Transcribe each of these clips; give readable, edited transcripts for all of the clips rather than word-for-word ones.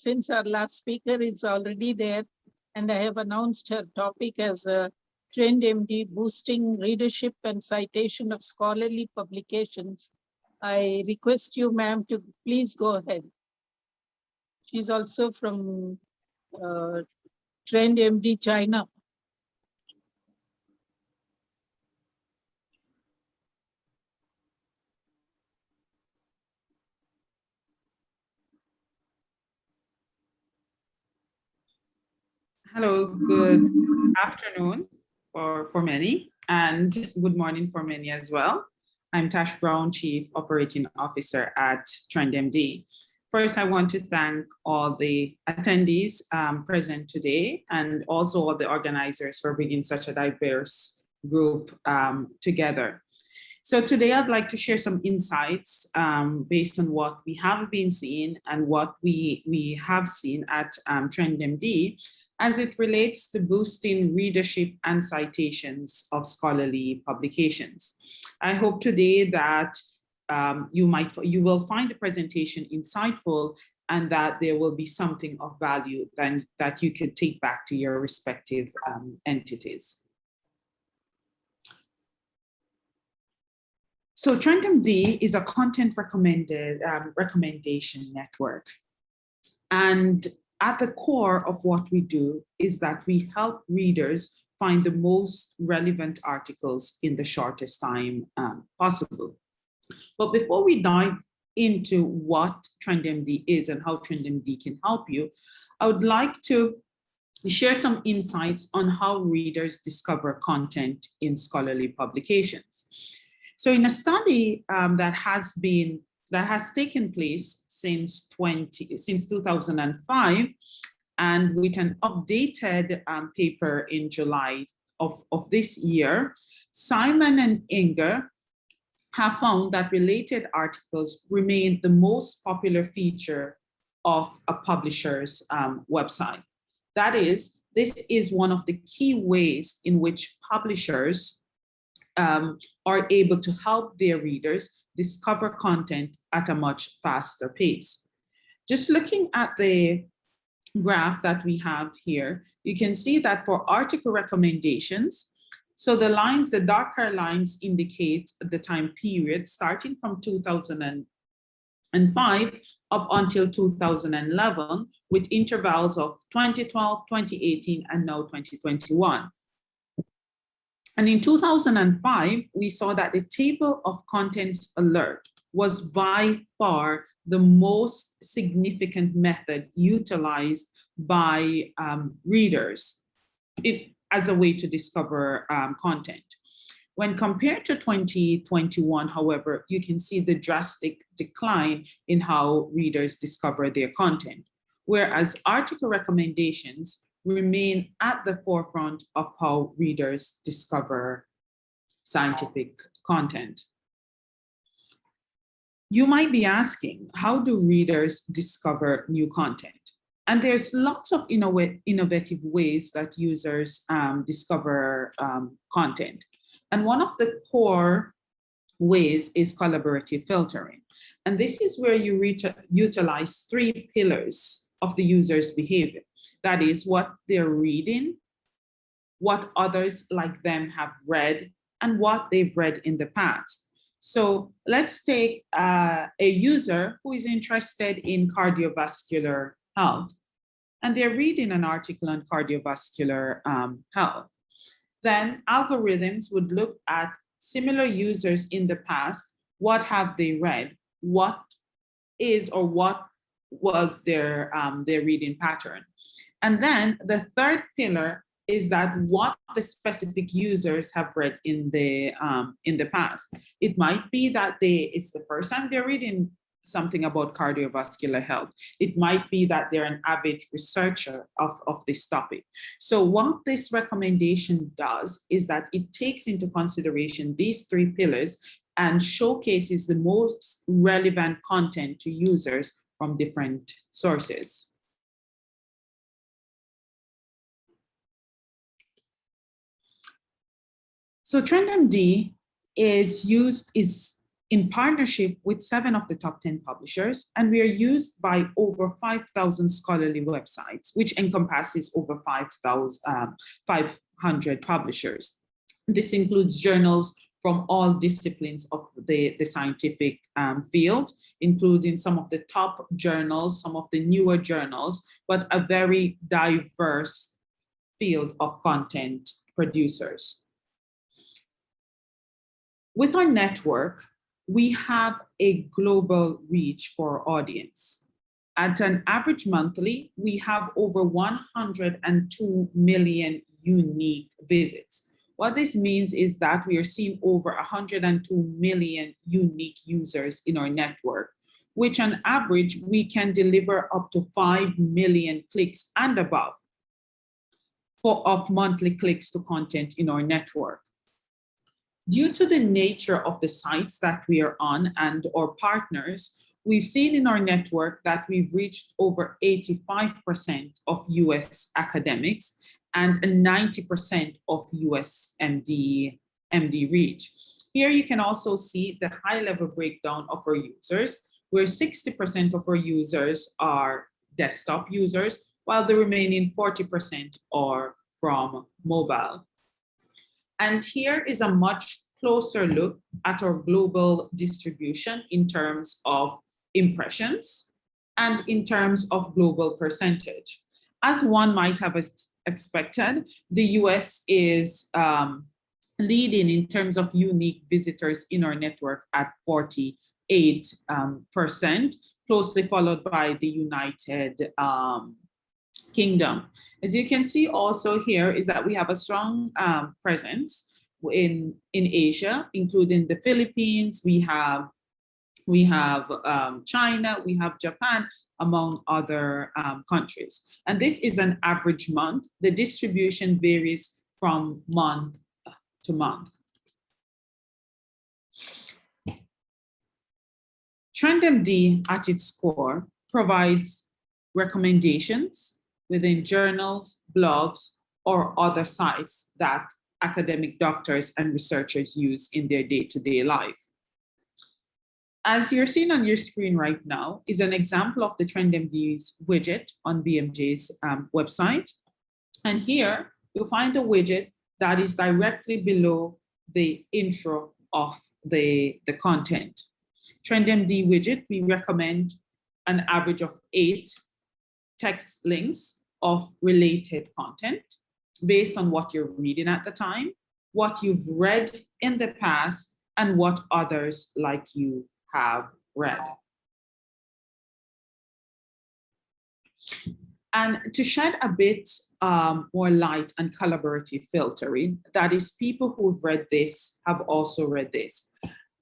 since our last speaker is already there, and I have announced her topic as TrendMD, boosting readership and citation of scholarly publications, I request you, ma'am, to please go ahead. She's also from TrendMD China. Hello, good afternoon for many, and good morning for many as well. I'm Tash Brown, Chief Operating Officer at TrendMD. First, I want to thank all the attendees present today and also all the organizers for bringing such a diverse group together. So today I'd like to share some insights based on what we have been seeing and what we have seen at TrendMD as it relates to boosting readership and citations of scholarly publications. I hope today that you will find the presentation insightful and that there will be something of value then that you could take back to your respective entities. So TrendMD is a content recommendation network. And at the core of what we do is that we help readers find the most relevant articles in the shortest time possible. But before we dive into what TrendMD is and how TrendMD can help you, I would like to share some insights on how readers discover content in scholarly publications. So in a study that has taken place since 2005, and with an updated paper in July of this year, Simon and Inger have found that related articles remain the most popular feature of a publisher's website. That is, this is one of the key ways in which publishers are able to help their readers discover content at a much faster pace. Just looking at the graph that we have here, you can see that for article recommendations, so the darker lines indicate the time period starting from 2005 up until 2011, with intervals of 2012, 2018, and now 2021. And in 2005, we saw that the table of contents alert was by far the most significant method utilized by readers as a way to discover content. When compared to 2021, however, you can see the drastic decline in how readers discover their content, whereas article recommendations remain at the forefront of how readers discover scientific content. You might be asking, how do readers discover new content? And there's lots of innovative ways that users discover content. And one of the core ways is collaborative filtering. And this is where you utilize three pillars of the user's behavior. That is what they're reading, what others like them have read, and what they've read in the past. So let's take a user who is interested in cardiovascular health, and they're reading an article on cardiovascular health. Then algorithms would look at similar users in the past. What have they read? What is or what was their reading pattern? And then the third pillar is that what the specific users have read in the past. It might be that it's the first time they're reading something about cardiovascular health. It might be that they're an avid researcher of this topic. So what this recommendation does is that it takes into consideration these three pillars and showcases the most relevant content to users from different sources. So TrendMD is in partnership with 7 of the top 10 publishers, and we are used by over 5,000 scholarly websites, which encompasses over 500 publishers. This includes journals from all disciplines of the scientific field, including some of the top journals, some of the newer journals, but a very diverse field of content producers. With our network, we have a global reach for our audience. At an average monthly, we have over 102 million unique visits. What this means is that we are seeing over 102 million unique users in our network, which on average, we can deliver up to 5 million clicks and above of monthly clicks to content in our network. Due to the nature of the sites that we are on and our partners, we've seen in our network that we've reached over 85% of US academics and 90% of US MD reach. Here you can also see the high-level breakdown of our users, where 60% of our users are desktop users, while the remaining 40% are from mobile. And here is a much closer look at our global distribution in terms of impressions and in terms of global percentage. As one might have expected, the US is leading in terms of unique visitors in our network at 48%, closely followed by the United Kingdom. As you can see also here is that we have a strong presence in Asia, including the Philippines, we have China, we have Japan, among other countries. And this is an average month. The distribution varies from month to month. TrendMD at its core provides recommendations within journals, blogs, or other sites that academic doctors and researchers use in their day-to-day life. As you're seeing on your screen right now is an example of the TrendMD's widget on BMJ's website. And here you'll find a widget that is directly below the intro of the content. TrendMD widget, we recommend an average of 8 text links of related content based on what you're reading at the time, what you've read in the past, and what others like you have read. And to shed a bit more light on collaborative filtering, that is, people who've read this have also read this.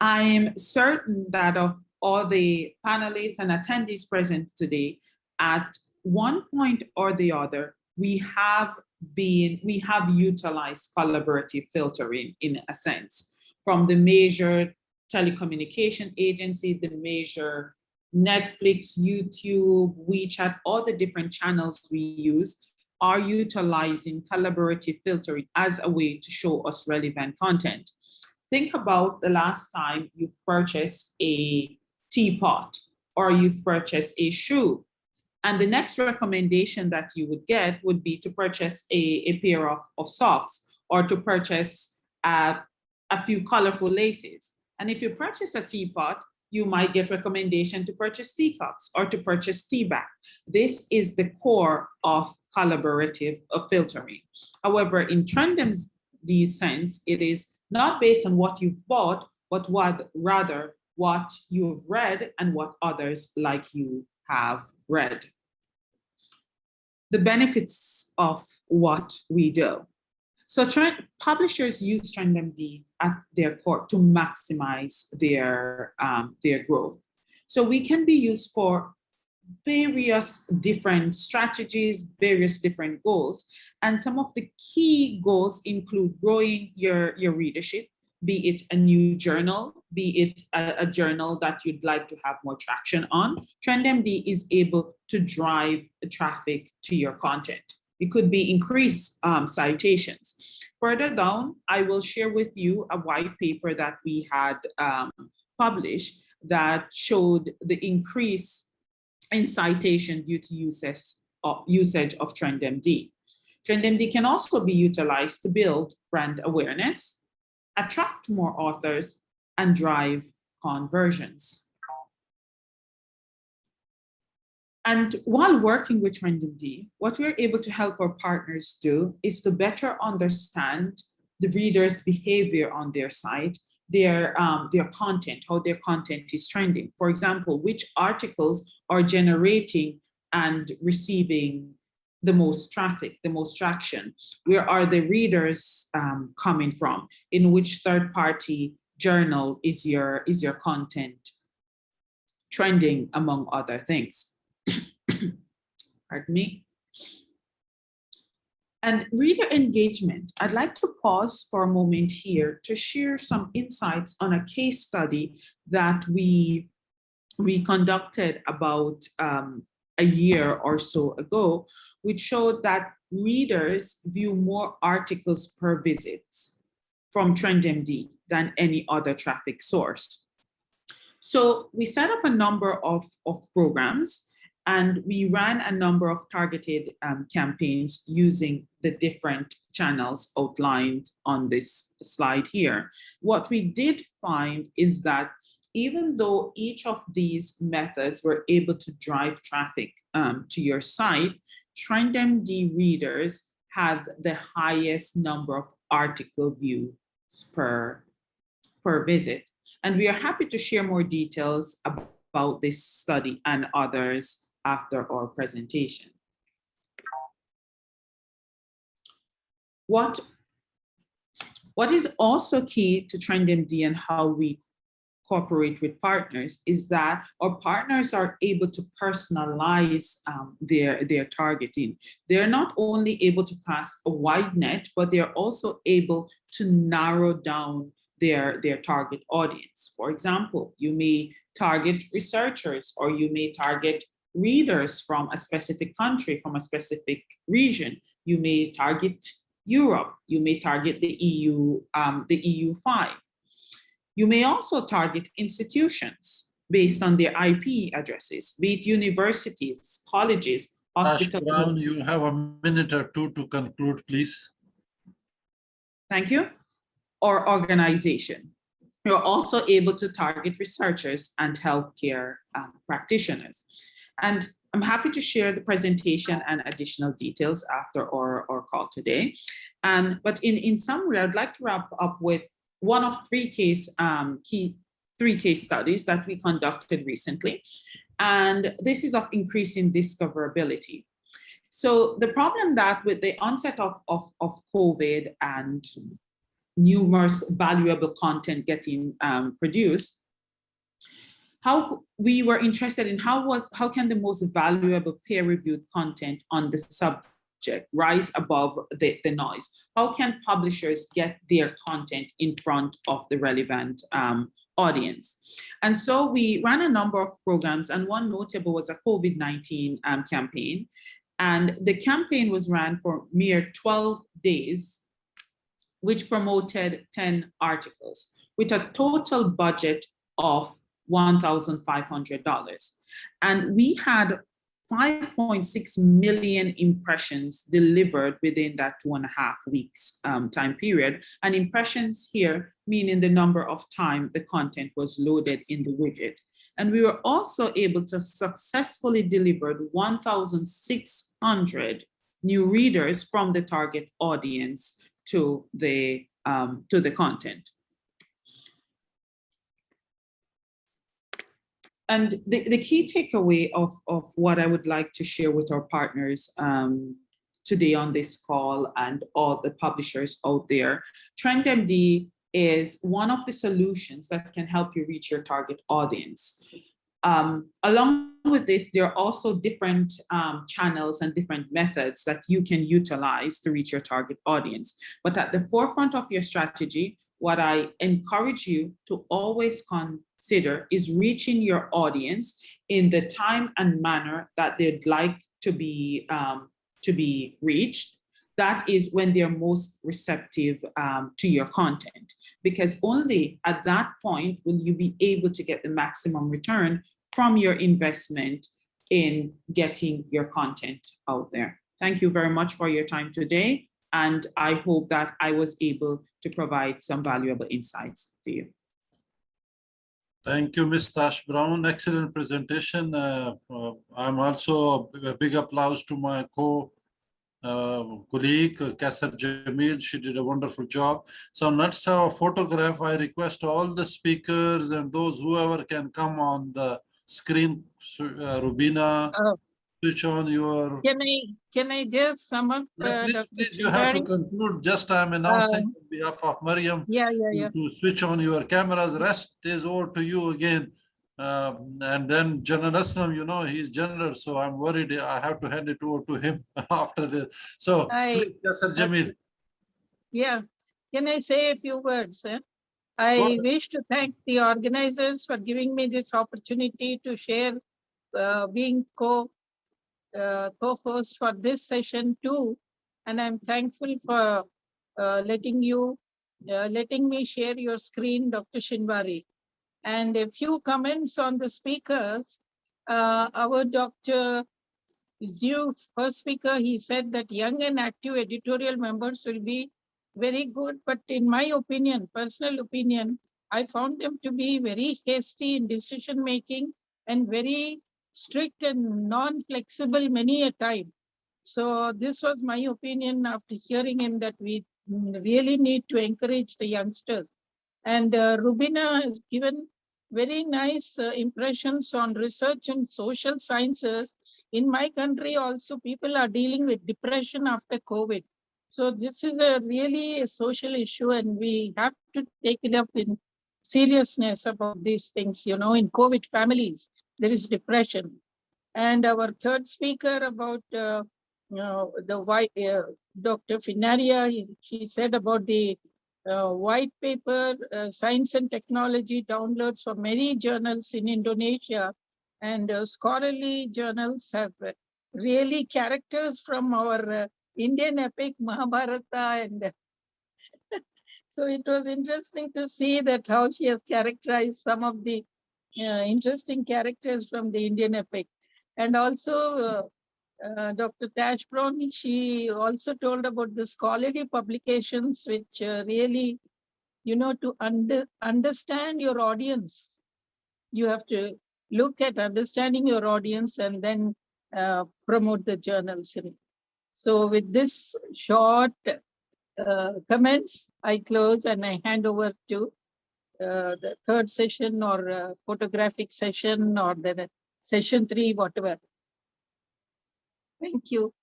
I'm certain that of all the panelists and attendees present today, at one point or the other, we have utilized collaborative filtering in a sense, from the major telecommunication agency, the major Netflix, YouTube, WeChat, all the different channels we use are utilizing collaborative filtering as a way to show us relevant content. Think about the last time you've purchased a teapot or you've purchased a shoe. And the next recommendation that you would get would be to purchase a pair of socks or to purchase a few colorful laces. And if you purchase a teapot, you might get recommendation to purchase teacups or to purchase tea bag. This is the core of collaborative filtering. However, in TrendMD's sense, it is not based on what you've bought, but rather what you've read and what others like you have read. The benefits of what we do. So publishers use TrendMD at their core to maximize their growth. So we can be used for various different strategies, various different goals. And some of the key goals include growing your readership, be it a new journal, be it a journal that you'd like to have more traction on. TrendMD is able to drive traffic to your content. It could be increased citations. Further down, I will share with you a white paper that we had published that showed the increase in citation due to usage of TrendMD. TrendMD can also be utilized to build brand awareness, attract more authors, and drive conversions. And while working with TrendMD, what we're able to help our partners do is to better understand the reader's behavior on their site, their content, how their content is trending. For example, which articles are generating and receiving the most traffic, the most traction? Where are the readers coming from? In which third-party journal is your content trending, among other things? Pardon me. And reader engagement, I'd like to pause for a moment here to share some insights on a case study that we conducted about a year or so ago, which showed that readers view more articles per visit from TrendMD than any other traffic source. So we set up a number of programs, and we ran a number of targeted campaigns using the different channels outlined on this slide here. What we did find is that even though each of these methods were able to drive traffic to your site, TrendMD readers had the highest number of article views per visit. And we are happy to share more details about this study and others after our presentation. What is also key to TrendMD and how we cooperate with partners is that our partners are able to personalize their targeting. They're not only able to cast a wide net, but they're also able to narrow down their target audience. For example, you may target researchers, or you may target readers from a specific country, from a specific region. You may target Europe. You may target the EU5. You may also target institutions based on their IP addresses, be it universities, colleges, hospitals. Brown, you have a minute or two to conclude, please. Thank you. Or organization. You're also able to target researchers and healthcare practitioners. And I'm happy to share the presentation and additional details after our call today. But in summary, I'd like to wrap up with one of three case studies that we conducted recently. And this is of increasing discoverability. So the problem that with the onset of COVID and numerous valuable content getting produced, how we were interested in how can the most valuable peer-reviewed content on the subject rise above the noise? How can publishers get their content in front of the relevant audience? And so we ran a number of programs, and one notable was a COVID-19 campaign. And the campaign was ran for mere 12 days, which promoted 10 articles with a total budget of $1,500. And we had 5.6 million impressions delivered within that 2.5 weeks time period. And impressions here meaning the number of times the content was loaded in the widget. And we were also able to successfully deliver 1,600 new readers from the target audience to the content. And the key takeaway of what I would like to share with our partners today on this call and all the publishers out there, TrendMD is one of the solutions that can help you reach your target audience. Along with this, there are also different channels and different methods that you can utilize to reach your target audience. But at the forefront of your strategy, what I encourage you to always consider is reaching your audience in the time and manner that they'd like to be reached, that is when they're most receptive to your content, because only at that point will you be able to get the maximum return from your investment in getting your content out there. Thank you very much for your time today. And I hope that I was able to provide some valuable insights to you. Thank you, Ms. Tash Brown. Excellent presentation. I'm also a big applause to my colleague, Kassar Jamil. She did a wonderful job. So let's have a photograph. I request all the speakers and those whoever can come on the screen. Rubina, switch on your... Can I just sum up, please, Dr. please, you have to Shindari? conclude. Just I'm announcing on behalf of Mariam to switch on your cameras. Rest is over to you again. And then General Aslam, you know, he's general, so I'm worried I have to hand it over to him after this. So, please, Kassar Jamil. Yeah, can I say a few words? I wish to thank the organizers for giving me this opportunity to share, being co-host for this session too. And I'm thankful for letting me share your screen, Dr. Shinwari. And a few comments on the speakers. Our Dr. Zhu, first speaker, he said that young and active editorial members will be very good. But in my opinion, personal opinion, I found them to be very hasty in decision making and very strict and non-flexible many a time. So this was my opinion after hearing him, that we really need to encourage the youngsters. And Rubina has given very nice impressions on research and social sciences. In my country also, people are dealing with depression after COVID. So this is really a social issue, and we have to take it up in seriousness about these things. You know, in COVID families, there is depression. And our third speaker about Dr. Finaria, she said about the white paper, science and technology downloads for many journals in Indonesia, and scholarly journals have really characters from our Indian epic Mahabharata. And so it was interesting to see that how she has characterized some of the interesting characters from the Indian epic. And also Dr. Tash Brown, she also told about the scholarly publications, which really, you know, to understand your audience, you have to look at understanding your audience and then promote the journals. So with this short comments, I close and I hand over to the third session, or photographic session, or the session 3, whatever. Thank you.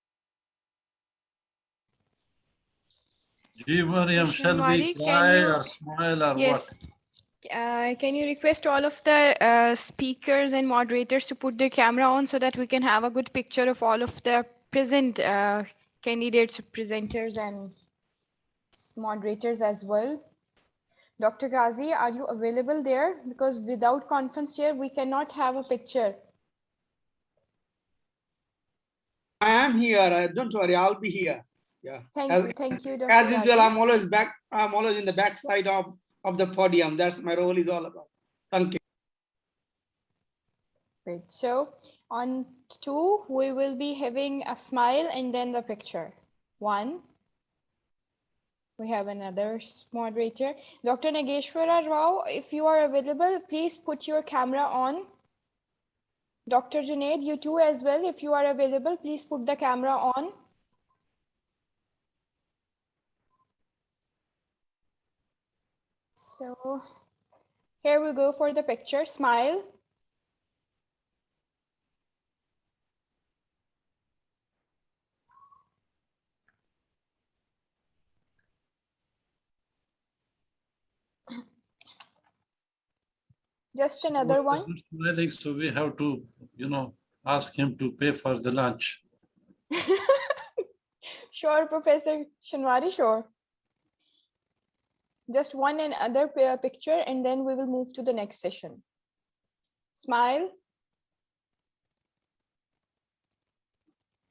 Mariam, shall we cry or smile or what? Can you request all of the speakers and moderators to put their camera on so that we can have a good picture of all of the present candidates, presenters, and moderators as well? Dr. Ghazi, are you available there? Because without conference chair, we cannot have a picture. I am here. Don't worry, I'll be here. Yeah. Thank you, Dr. As usual, Ghazi. I'm always back. I'm always in the back side of the podium. That's my role is all about. Thank you. Great. So on 2, we will be having a smile and then the picture. 1. We have another moderator. Dr. Nageshwara Rao, if you are available, please put your camera on. Dr. Junaid, you too as well. If you are available, please put the camera on. So here we go for the picture. Smile. Just another one. Smiling, so we have to, you know, ask him to pay for the lunch. Sure, Professor Shinwari, sure. Just one and other picture, and then we will move to the next session. Smile.